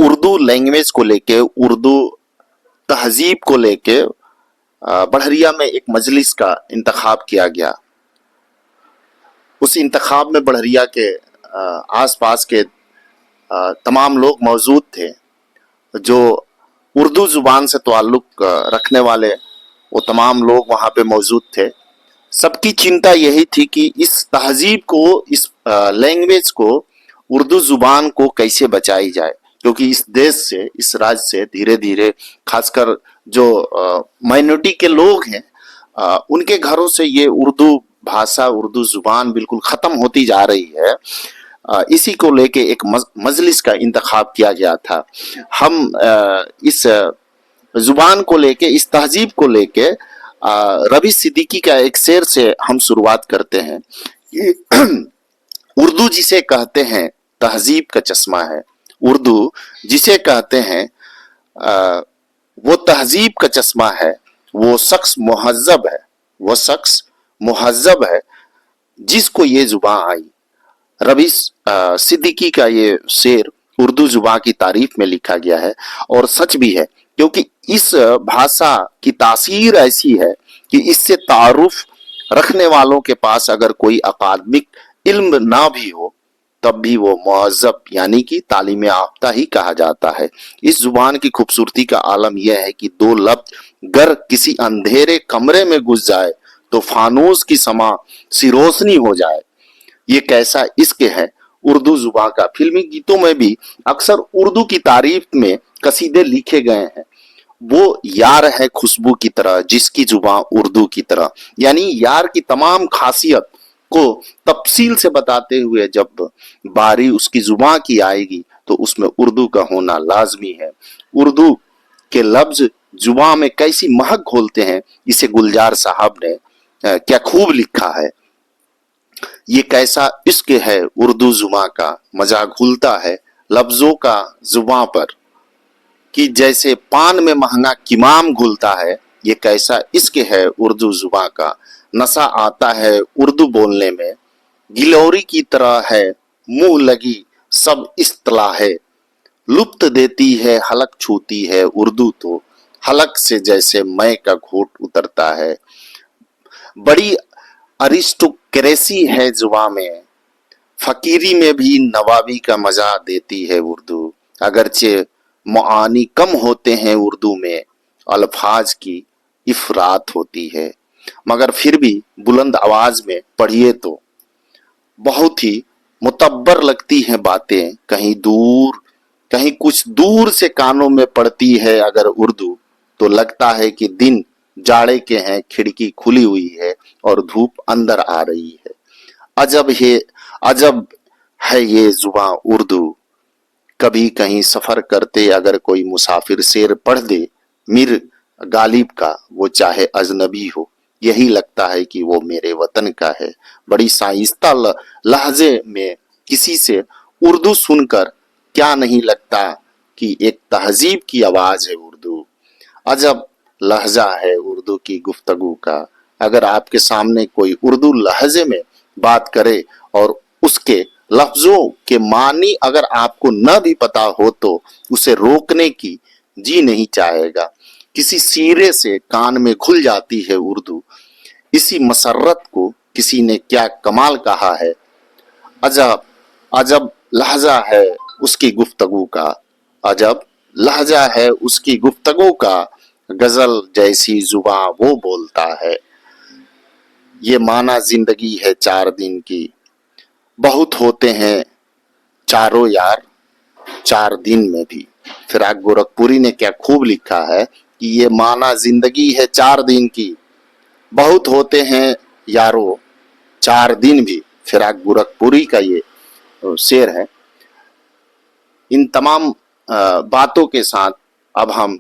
Urdu language को लेके, उर्दू तहजीब को लेके बढ़िया में एक मजलिस का इंतखाब किया गया। उस इंतखाब में बढ़िया के आसपास के तमाम लोग मौजूद थे जो उर्दू ज़ुबान से ताल्लुक़ रखने वाले, वो तमाम लोग वहाँ पे मौजूद थे। सबकी चिंता यही थी कि इस तहजीब को, इस लैंग्वेज को, उर्दू ज़ुबान को कैसे बचाई जाए, क्योंकि इस देश से, इस राज्य से धीरे धीरे खासकर जो माइनॉरिटी के लोग हैं उनके घरों से ये उर्दू भाषा, उर्दू ज़ुबान बिल्कुल ख़त्म होती जा रही है। इसी को लेके एक मजलिस का इंतखाब किया गया था। हम इस ज़ुबान को लेके, इस तहजीब को लेके रवि सिद्दीकी का एक शेर से हम शुरुआत करते हैं कि उर्दू जिसे कहते हैं तहजीब का चश्मा है, उर्दू जिसे कहते हैं वो तहजीब का चश्मा है, वो शख्स मुहज़्ज़ब है, वो शख्स मुहज़्ज़ब है जिसको ये ज़ुबान आई। रवि सिद्दीकी का ये शेर उर्दू ज़ुबान की तारीफ में लिखा गया है और सच भी है, क्योंकि इस भाषा की तासीर ऐसी है कि इससे तारुफ रखने वालों के पास अगर कोई अकादमिक इल्म ना भी हो तब भी वो मुहज़्ज़ब यानी कि तालीम याफ्ता ही कहा जाता है। इस ज़ुबान की खूबसूरती का आलम यह है कि दो लफ्ज़ गर किसी अंधेरे कमरे में घुस जाए तो फानूस की समा सी रोशनी हो जाए। ये कैसा इश्क है उर्दू ज़ुबान का। फिल्मी गीतों में भी अक्सर उर्दू की तारीफ में कसीदे लिखे गए हैं। वो यार है खुशबू की तरह जिसकी जुबान उर्दू की तरह, यानी यार की तमाम खासियत को तफसील से बताते हुए जब बारी उसकी जुबान की आएगी तो उसमें उर्दू का होना लाजमी है। उर्दू के लफ्ज जुबान में कैसी महक घोलते हैं, इसे गुलजार साहब ने क्या खूब लिखा है। ये कैसा इश्क है उर्दू जुबान का, मजा घुलता है लफ्जों का जुबान पर कि जैसे पान में महंगा किमाम घुलता है। ये कैसा इश्क है उर्दू जुबान का, नशा आता है उर्दू बोलने में, गिलोरी की तरह है मुंह लगी सब इस्तला है, लुप्त देती है हलक छूती है उर्दू तो, हलक से जैसे मय का घूंट उतरता है। बड़ी अरिस्टोक्रेसी है जुबान में, फकीरी में भी नवाबी का मजा देती है उर्दू। अगरचे मुआनी कम होते हैं उर्दू में, अल्फाज की इफरात होती है, मगर फिर भी बुलंद आवाज में पढ़िए तो बहुत ही मुतब्बर लगती हैं बातें। कहीं दूर, कहीं कुछ दूर से कानों में पड़ती है अगर उर्दू तो लगता है कि दिन जाड़े के हैं, खिड़की खुली हुई है और धूप अंदर आ रही है। अजब है ये जुबान उर्दू। कभी कहीं सफर करते अगर कोई मुसाफिर शेर पढ़ दे मीर गालिब का, वो चाहे अजनबी हो यही लगता है कि वो मेरे वतन का है। बड़ी शाइस्ता लहजे में किसी से उर्दू सुनकर क्या नहीं लगता कि एक तहजीब की आवाज है उर्दू। अजब लहजा है उर्दू की गुफ्तगू का। अगर आपके सामने कोई उर्दू लहजे में बात करे और उसके लफ्जों के मानी अगर आपको न भी पता हो तो उसे रोकने की जी नहीं चाहेगा। किसी सिरे से कान में घुल जाती है उर्दू। इसी मसर्रत को किसी ने क्या कमाल कहा है। अजब अजब लहजा है उसकी गुफ्तगू का, अजब लहजा है उसकी गुफ्तगू का, गजल जैसी जुबां वो बोलता है। ये माना जिंदगी है 4 दिन की, बहुत होते हैं चारों यार 4 दिन में भी। फिराक गोरखपुरी ने क्या खूब लिखा है कि ये माना जिंदगी है 4 दिन की, बहुत होते हैं यारो 4 दिन भी। फिराक गोरखपुरी का ये शेर है। इन तमाम बातों के साथ अब हम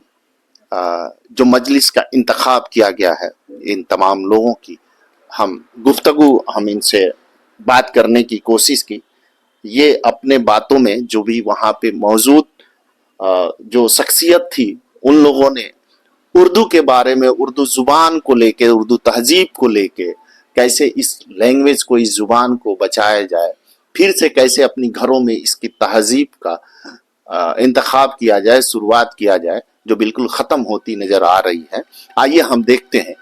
जो मजलिस का इंतखाब किया गया है, इन तमाम लोगों की हम इनसे बात करने की कोशिश की। ये अपने बातों में जो भी वहाँ पे मौजूद जो शख्सियत थी उन लोगों ने उर्दू के बारे में, उर्दू ज़ुबान को लेके, उर्दू तहजीब को लेके, कैसे इस लैंग्वेज को, इस ज़ुबान को बचाया जाए, फिर से कैसे अपनी घरों में इसकी तहजीब का इंतखाब किया जाए, शुरुआत किया जाए, जो बिल्कुल खत्म होती नजर आ रही है। आइए हम देखते हैं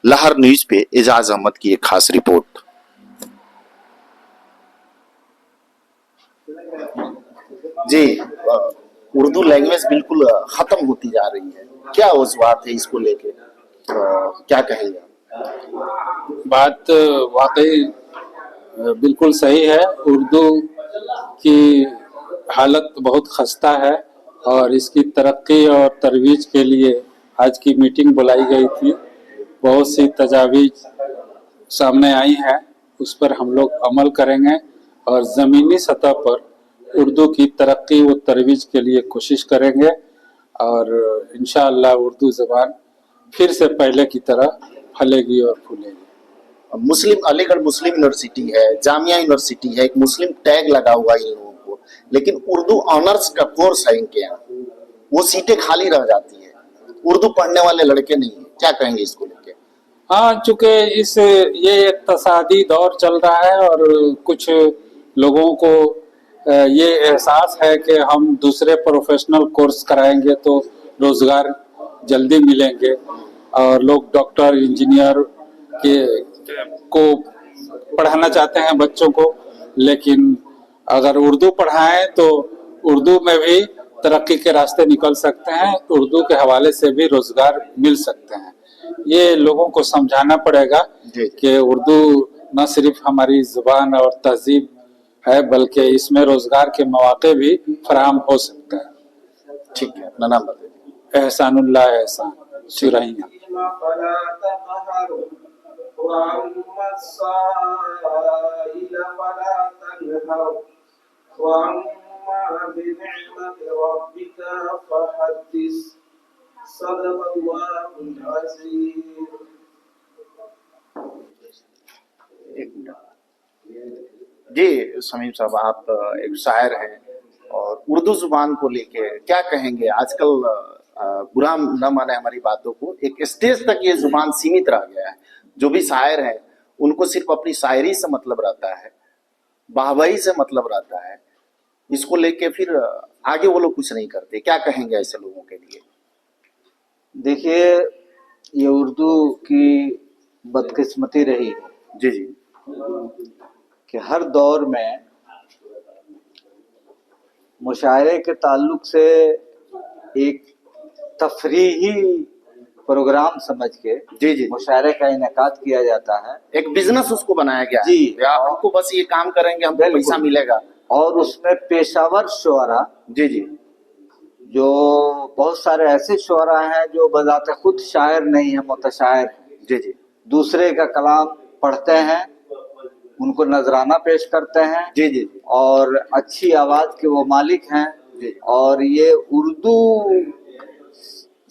लहर न्यूज पे एजाज अहमद की एक खास रिपोर्ट। जी, उर्दू लैंग्वेज बिल्कुल खत्म होती जा रही है, क्या वजूहत है इसको लेके, क्या कहेंगे? बात वाकई बिल्कुल सही है। उर्दू की हालत बहुत खस्ता है और इसकी तरक्की और तरवीज के लिए आज की मीटिंग बुलाई गई थी। बहुत सी तजावीज़ सामने आई हैं, उस पर हम लोग अमल करेंगे और ज़मीनी सतह पर उर्दू की तरक्की व तरवीज के लिए कोशिश करेंगे और इंशाअल्लाह उर्दू ज़बान फिर से पहले की तरह फलेगी और फूलेगी। मुस्लिम अलीगढ़ मुस्लिम यूनिवर्सिटी है, जामिया यूनिवर्सिटी है, एक मुस्लिम टैग लगा हुआ है इन लोगों को, लेकिन उर्दू ऑनर्स का कोर्स है इनके यहाँ, वो सीटें खाली रह जाती है, उर्दू पढ़ने वाले लड़के नहीं है, क्या कहेंगे इसको लेके? हाँ, चूंकि ये एक तसादी दौर चल रहा है और कुछ लोगों को ये एहसास है कि हम दूसरे प्रोफेशनल कोर्स कराएंगे तो रोजगार जल्दी मिलेंगे और लोग डॉक्टर इंजीनियर के को पढ़ाना चाहते हैं बच्चों को, लेकिन अगर उर्दू पढ़ाएं तो उर्दू में भी तरक्की के रास्ते निकल सकते हैं, उर्दू के हवाले से भी रोजगार मिल सकते हैं। ये लोगों को समझाना पड़ेगा कि उर्दू न सिर्फ हमारी जुबान और तहजीब है बल्कि इसमें रोजगार के मौके भी फराहम हो सकता है। ठीक है, अपना नाम बताइए। एहसानुल्लाह एहसान सुरैया। जी समीम साहब, आप एक शायर हैं और उर्दू जुबान को लेके क्या कहेंगे? आजकल बुरा न माने हमारी बातों को, एक स्टेज तक ये जुबान सीमित रह गया है। जो भी शायर हैं उनको सिर्फ अपनी शायरी से मतलब रहता है, वाहवाही से मतलब रहता है, इसको लेके फिर आगे वो लोग कुछ नहीं करते। क्या कहेंगे ऐसे लोगों के लिए? देखिए, ये उर्दू की बदकिस्मती रही है जी जी कि हर दौर में मुशायरे के ताल्लुक से एक तफरीही प्रोग्राम समझ के जी जी मुशायरे का इनेकाद किया जाता है। एक बिजनेस उसको बनाया गया है। जी, हमको बस ये काम करेंगे, हमको पैसा मिलेगा। और उसमें पेशावर शुअरा, जी जी, जो बहुत सारे ऐसे शुअरा हैं जो बजाते खुद शायर नहीं है, मुतशायर है। जी जी दूसरे का कलाम पढ़ते हैं, उनको नजराना पेश करते हैं। जी जी और अच्छी आवाज के वो मालिक हैं जी। और ये उर्दू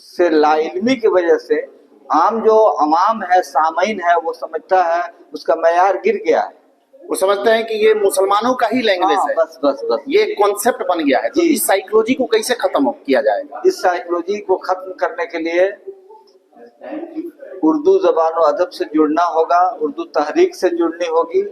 से लाइल्मी की वजह से आम जो अवाम है, सामीन है, वो समझता है उसका मयार गिर गया है। वो समझते हैं कि ये मुसलमानों का ही लैंग्वेज है। बस बस बस ये कॉन्सेप्ट बन गया है। तो इस साइकोलॉजी को कैसे खत्म किया जाएगा? इस साइकोलॉजी को खत्म करने के लिए उर्दू जबान और अदब से जुड़ना होगा, उर्दू तहरीक से जुड़नी होगी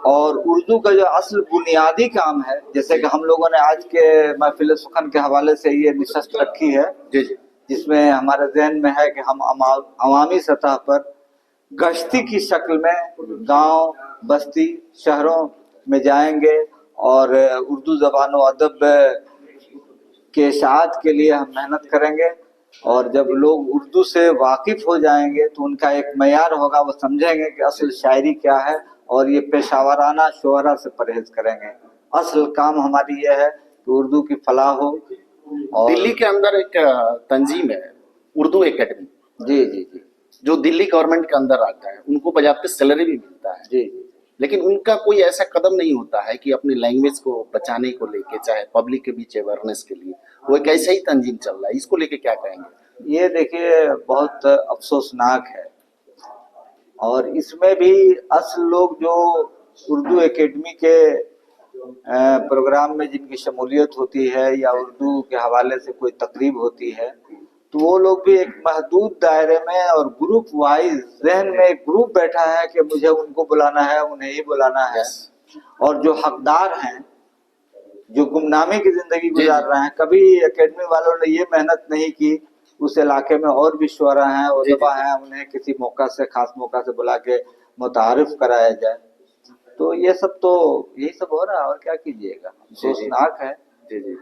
और उर्दू का जो असल बुनियादी काम है, जैसे कि हम लोगों ने आज के महफिल सुखन के हवाले से ये निशस्त रखी है, जिसमें हमारे जहन में है कि हम अवामी सतह पर गश्ती की शक्ल में गांव, बस्ती, शहरों में जाएंगे और उर्दू जबान और अदब के इशाअत के लिए हम मेहनत करेंगे। और जब लोग उर्दू से वाकिफ हो जाएंगे तो उनका एक मयार होगा, वो समझेंगे कि असल शायरी क्या है और ये पेशावराना शुअरा से परहेज करेंगे। असल काम हमारी ये है कि उर्दू की फलाह हो। और दिल्ली के अंदर एक तंजीम है उर्दू एकेडमी, जी जी जी, जो दिल्ली गवर्नमेंट के अंदर आता है, उनको बाकायदा सैलरी भी मिलता है जी, लेकिन उनका कोई ऐसा कदम नहीं होता है कि अपनी लैंग्वेज को बचाने को लेके, चाहे पब्लिक के बीच अवेयरनेस के लिए। वो एक ऐसा ही तंजीम चल रहा है, इसको लेके क्या कहेंगे? ये देखिए बहुत अफसोसनाक है और इसमें भी असल लोग जो उर्दू एकेडमी के प्रोग्राम में जिनकी शमूलियत होती है या उर्दू के हवाले से कोई तकरीब होती है, तो वो लोग भी एक महदूद दायरे में और ग्रुप वाइज जहन में एक ग्रुप बैठा है कि मुझे उनको बुलाना है, उन्हें ही बुलाना है। और जो हकदार हैं जो गुमनामी की जिंदगी गुजार रहे हैं, कभी एकेडमी वालों ने ये मेहनत नहीं की उस इलाके में और भी शुअरा हैं, उदबा हैं, उन्हें किसी मौका से, खास मौका से बुला के मुतारिफ कराया जाए। तो ये सब तो यही सब हो रहा है, और क्या कीजिएगा, अफसोसनाक है। जी जी,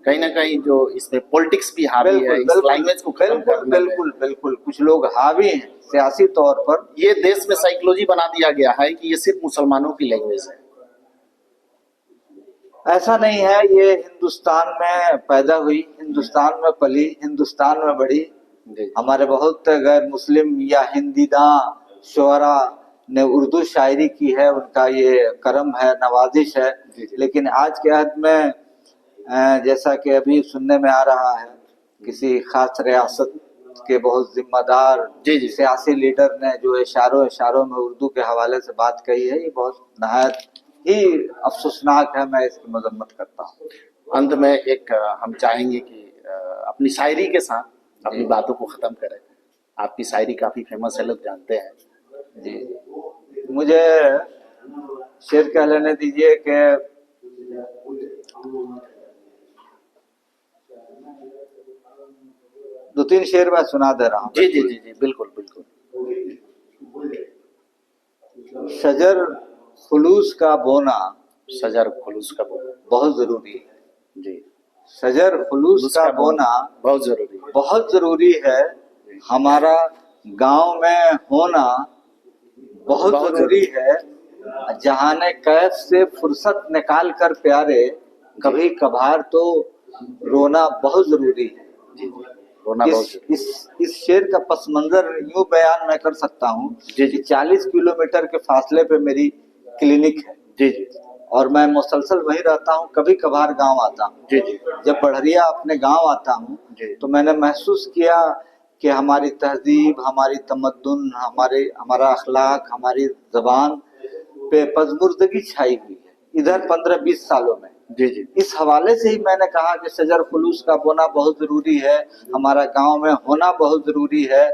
कहीं ना कहीं जो इसमें पॉलिटिक्स भी हावी है, इस लैंग्वेज को खत्म बिल्कुल करने में। बिल्कुल बिल्कुल, कुछ लोग हावी हैं सियासी तौर पर। ये देश में साइकोलॉजी बना दिया गया है कि ये सिर्फ मुसलमानों की लैंग्वेज है। ऐसा नहीं है, ये हिंदुस्तान में पैदा हुई, हिंदुस्तान में पली, हिंदुस्तान में बढ़ी। जी हमारे बहुत गैर मुस्लिम या हिंदीदा शुअरा ने उर्दू शायरी की है, उनका ये करम है, नवाजिश है। जी जी। लेकिन आज के अहद में जैसा कि अभी सुनने में आ रहा है, किसी खास रियासत के बहुत जिम्मेदार जी जी। सियासी लीडर ने जो इशारों में उर्दू के हवाले से बात कही है, ये बहुत नहायत ही अफसोसनाक है। मैं इसकी मजम्मत करता हूँ। अंत में एक हम चाहेंगे कि अपनी शायरी के साथ अपनी बातों को खत्म करें। आपकी शायरी काफी फेमस है, लोग जानते हैं। जी, मुझे शेर कह लेने दीजिए कि दो तीन शेर मैं सुना दे रहा हूँ। जी जी जी जी, बिल्कुल बिल्कुल। शजर खुलूस का बोना शजर खुलूस का बोना बहुत जरूरी है। जी, शजर खुलूस का बोना बहुत जरूरी है। बहुत जरूरी है। हमारा गांव में होना बहुत जरूरी है। जहाने कैफ से फुर्सत निकाल कर प्यारे, कभी कभार तो रोना बहुत जरूरी है। जी, रोना बहुत जरूरी इस शेर का पस मंजर यूं बयान मैं कर सकता हूँ कि 40 किलोमीटर के फासले पे मेरी क्लिनिक है। जी जी, और मैं मुसलसल वहीं रहता हूँ, कभी कभार गांव आता हूँ। जी जी, जब बढ़िया अपने गांव आता हूँ जी। तो मैंने महसूस किया कि हमारी तहजीब, हमारी तमद्दुन, हमारा अखलाक, हमारी जबान पे पजमुर्दगी छाई हुई है इधर 15-20 सालों में। जी जी, इस हवाले से ही मैंने कहा कि शजर खुलूस का बोना बहुत जरूरी है, हमारा गांव में होना बहुत जरूरी है।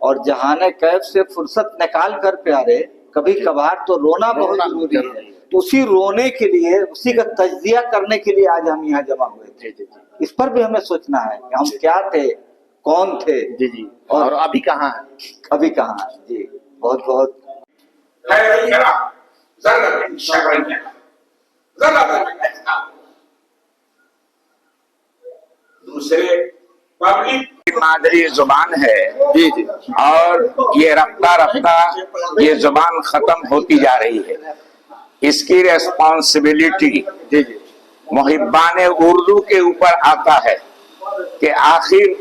और जहाने कैफ से फुर्सत निकाल कर प्यारे, कभी कभार तो रोना बहुत जरूरी है। तो उसी रोने के लिए, उसी का तज्जिया करने के लिए आज हम यहाँ जमा हुए थे। जी जी, इस पर भी हमें सोचना है कि हम क्या थे, कौन थे, जी जी, और अभी कहाँ है। अभी कहाँ हैं। जी, बहुत बहुत दूसरे पब्लिक मादरी जुबान है। जी जी, और ये रफ्ता रफ्ता ये जुबान खत्म होती जा रही है। इसकी रेस्पॉन्सिबिलिटी जी जी, मुहिब्बान उर्दू के ऊपर आता है कि आखिर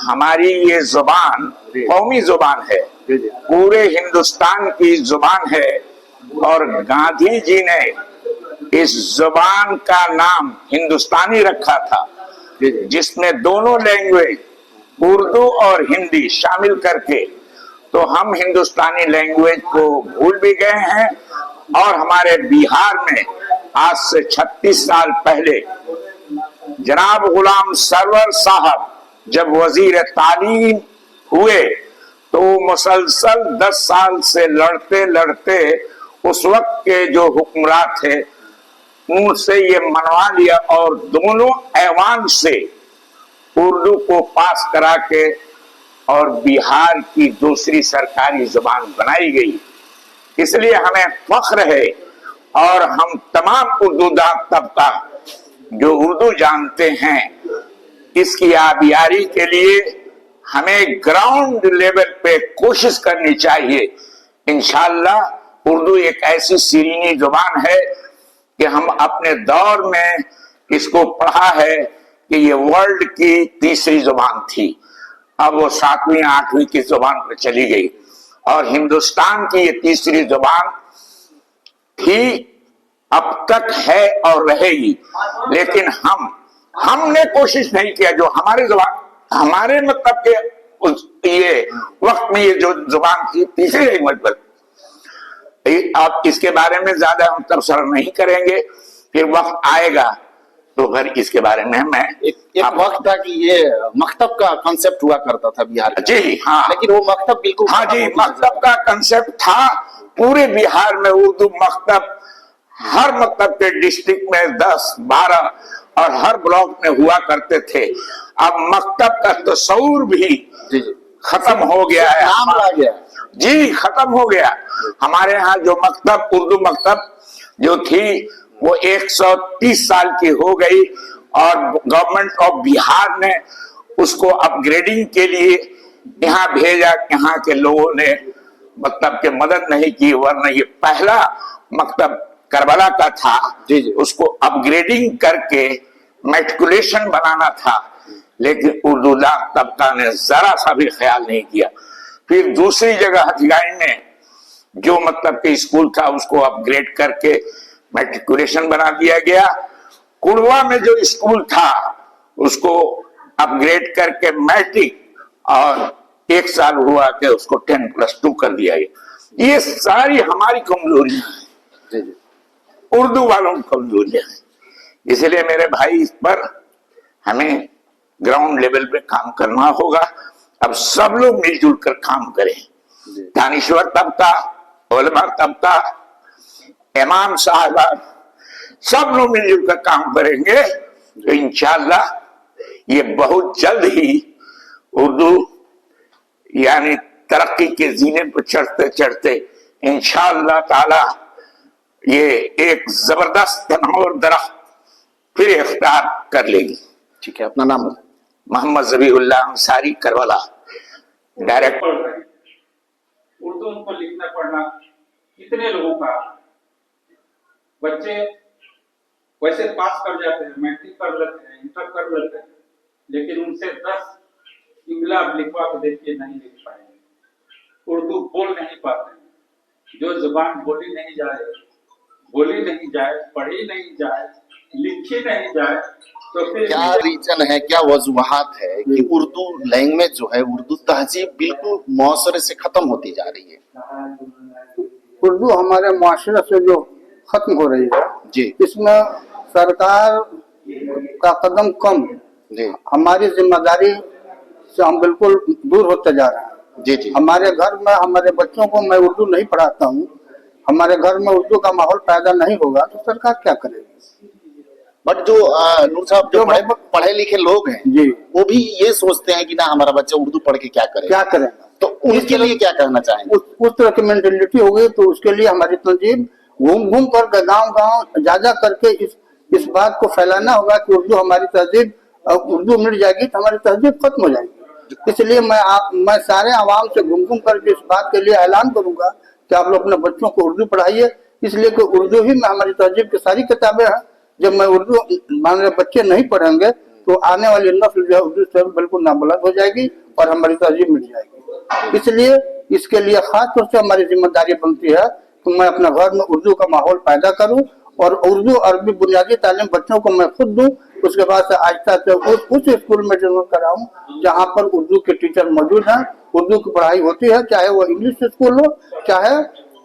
हमारी ये जुबान कौमी जुबान है, जी जी, पूरे हिंदुस्तान की जुबान है। और गांधी जी ने इस जुबान का नाम हिंदुस्तानी रखा था, जी जी, जिसमें दोनों लैंग्वेज उर्दू और हिंदी शामिल करके। तो हम हिंदुस्तानी लैंग्वेज को भूल भी गए हैं। और हमारे बिहार में आज से 36 साल पहले जनाब गुलाम सरवर साहब जब वजीर तालीम हुए, तो मुसलसल 10 साल से लड़ते लड़ते उस वक्त के जो हुक्मरान थे उनसे ये मनवा लिया, और दोनों ऐवान से उर्दू को पास करा के और बिहार की दूसरी सरकारी जुबान बनाई गई। इसलिए हमें फख्र है, और हम तमाम उर्दूदार तबका जो उर्दू जानते हैं, इसकी आबियारी के लिए हमें ग्राउंड लेवल पे कोशिश करनी चाहिए। इंशाअल्लाह उर्दू एक ऐसी सीरीनी जुबान है कि हम अपने दौर में इसको पढ़ा है कि ये वर्ल्ड की तीसरी जुबान थी, अब वो 7वीं 8वीं की जुबान पर चली गई। और हिंदुस्तान की ये तीसरी जुबान ही अब तक है और रहेगी। लेकिन हमने कोशिश नहीं किया, जो हमारी जुबान, हमारे मतलब के ये वक्त में ये जो जुबान थी तीसरी लैंग्वेज पर। अब इसके बारे में ज्यादा हम तबसरा नहीं करेंगे, फिर वक्त आएगा तो फिर इसके बारे में मैं एक वक्त था कि ये मकतब का कंसेप्ट हुआ करता था बिहार में। जी हाँ, लेकिन वो मकतब बिल्कुल हाँ जी, मकतब का कंसेप्ट था पूरे बिहार में। उर्दू मकतब हर मतलब के डिस्ट्रिक्ट में 10, 12 और हर ब्लॉक में हुआ करते थे। अब मकतब का तस्वूर भी जी जी खत्म हो गया है, नाम आ गया। जी खत्म हो गया। हमारे यहाँ जो मकतब, उर्दू मकतब जो थी वो 130 साल की हो गई और गवर्नमेंट ऑफ बिहार ने उसको अपग्रेडिंग के लिए यहाँ भेजा। यहाँ के लोगों ने मकतब के मदद नहीं की, वरना ये पहला मकतब करबला का था। जी जी उसको अपग्रेडिंग करके मैट्रिकुलेशन बनाना था, लेकिन उर्दू तबका ने जरा सा भी ख्याल नहीं किया। फिर दूसरी जगह हथियाई में जो मतलब के स्कूल था उसको अपग्रेड करके मैट्रिकुलेशन बना दिया गया। कुड़वा में जो स्कूल था उसको अपग्रेड करके मैट्रिक और 1 साल हुआ कि उसको 10+2 कर दिया गया। ये सारी हमारी कमजोरियां हैं, जी जी उर्दू वालों की कमजोरियां हैं। इसलिए मेरे भाई इस पर हमें ग्राउंड लेवल पे काम करना होगा। अब सब लोग मिलजुल कर काम करें, दानिश्वर तबका, उलमा तबका, इमाम साहबान, सब लोग मिलजुल कर काम करेंगे तो इंशाअल्लाह ये बहुत जल्द ही उर्दू यानी तरक्की के जीने पर चढ़ते चढ़ते इंशाअल्लाह ताला ये एक जबरदस्त और दरख्त फिर इख्तियार कर लेगी। ठीक है, अपना नाम बताइए। Mohammad Zabiullah Ansari, Karbala, direct. उर्दू उनको लिखना पढ़ना कितने लोगों का, बच्चे वैसे पास कर जाते हैं, मैट्रिक कर लेते हैं, इंटर कर लेते हैं, लेकिन उनसे 10 इमला लिखवा के देखिए नहीं लिख पाएंगे, उर्दू बोल नहीं पाते। जो जुबान बोली नहीं जाए, पढ़ी नहीं जाए, लिखी नहीं जाए, तो फिर क्या रीजन है, क्या वजूहात है कि उर्दू लैंग्वेज जो है, उर्दू तहजीब बिल्कुल मुआशरे से खत्म होती जा रही है? उर्दू हमारे मुआशरे से जो खत्म हो रही है जी इसमें सरकार का कदम कम, जी हमारी जिम्मेदारी से हम बिल्कुल दूर होते जा रहे हैं। जी जी हमारे घर में हमारे बच्चों को मैं उर्दू नहीं पढ़ाता हूँ, हमारे घर में उर्दू का माहौल पैदा नहीं होगा तो सरकार क्या करेगी? बट जो नूर साहब जो पढ़े लिखे लोग हैं जी वो भी ये सोचते हैं कि ना हमारा बच्चा उर्दू पढ़ के क्या क्या करेगा, करेगा? तो उनके लिए क्या कहना चाहेंगे? उस तरह की मेंटेलिटी हो गई, तो उसके लिए हमारी तंजीम घूम घूम कर गांव जा करके इस बात को फैलाना होगा कि उर्दू हमारी तहजीब, उर्दू मिट जाएगी तो हमारी तहजीब खत्म हो जाएगी। इसलिए मैं सारे आवाम से घूम घूम करके इस बात के लिए ऐलान करूंगा कि आप लोग अपने बच्चों को उर्दू पढ़ाइए, इसलिए कि उर्दू ही में हमारी तहजीब की सारी किताबें हैं। जब मैं उर्दू हमारे बच्चे नहीं पढ़ेंगे तो आने वाली नस्ल जो है उर्दू से बिल्कुल नाबुलंद हो जाएगी और हमारी तहजीब मिट जाएगी। इसलिए इसके लिए खास तौर से हमारी जिम्मेदारी बनती है कि मैं अपने घर में उर्दू का माहौल पैदा करूं और उर्दू अरबी बुनियादी तालीम बच्चों को मैं खुद दूं। उसके बाद से आहिस्ता से उस स्कूल में जरूर कराऊं जहां पर उर्दू के टीचर मौजूद हैं, उर्दू की पढ़ाई होती है, चाहे वो इंग्लिश स्कूल हो चाहे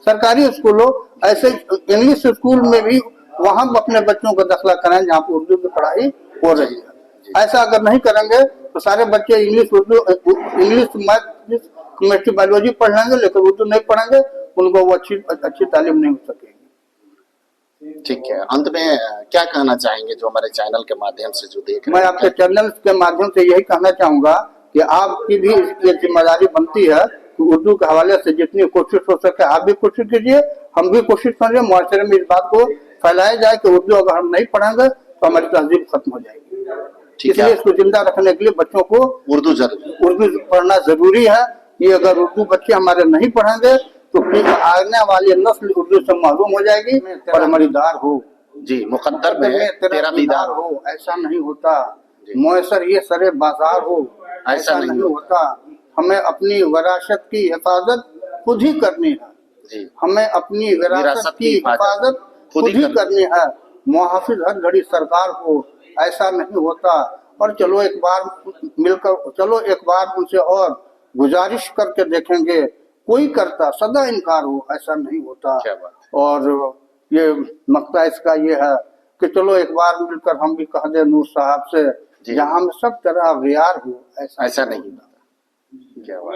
सरकारी स्कूल हो। ऐसे इंग्लिश स्कूल में भी वहां अपने बच्चों को दाखिला कराएं जहाँ पर उर्दू की पढ़ाई हो रही है। ऐसा अगर नहीं करेंगे तो सारे बच्चे इंग्लिश मैथ केमिस्ट्री बायोलॉजी पढ़ लेंगे लेकिन उर्दू नहीं पढ़ेंगे, उनको वो अच्छी तालीम नहीं हो सकेगी। ठीक है, अंत में क्या कहना चाहेंगे जो हमारे चैनल के माध्यम से जो देख रहे मैं हैं? आपके चैनल के माध्यम से यही कहना चाहूंगा कि आपकी भी ये जिम्मेदारी बनती है कि उर्दू के हवाले से जितनी कोशिश हो सके आप भी कोशिश कीजिए, हम भी कोशिश करें, मुआशरे में इस बात को फैलाया जाए कि उर्दू अगर हम नहीं पढ़ेंगे तो हमारी तहजीब खत्म हो जाएगी। इसलिए इसको जिंदा रखने के लिए बच्चों को उर्दू पढ़ना जरूरी है। ये अगर उर्दू बच्चे हमारे नहीं पढ़ेंगे तो फिर आने वाली नस्ल उर्दू से महरूम हो जाएगी और हमारी दार हो जी मुकद्दर में तेरा दीदार हो, ऐसा नहीं होता। मुयसर ये सरे बाजार हो, ऐसा नहीं होता। हमें अपनी विरासत की हिफाजत खुद ही करनी है जी, हमें अपनी विरासत की हिफाजत खुद ही करनी है। मुहाफिज हर घड़ी सरकार हो, ऐसा नहीं होता। और चलो एक बार उनसे और गुजारिश करके देखेंगे, कोई करता सदा इनकार हो, ऐसा नहीं होता। और ये मकता इसका ये है कि चलो एक बार मिलकर हम भी कह दे नूर साहब से, जहाँ में सब तरह रियार हो, ऐसा नहीं होता। क्या बात।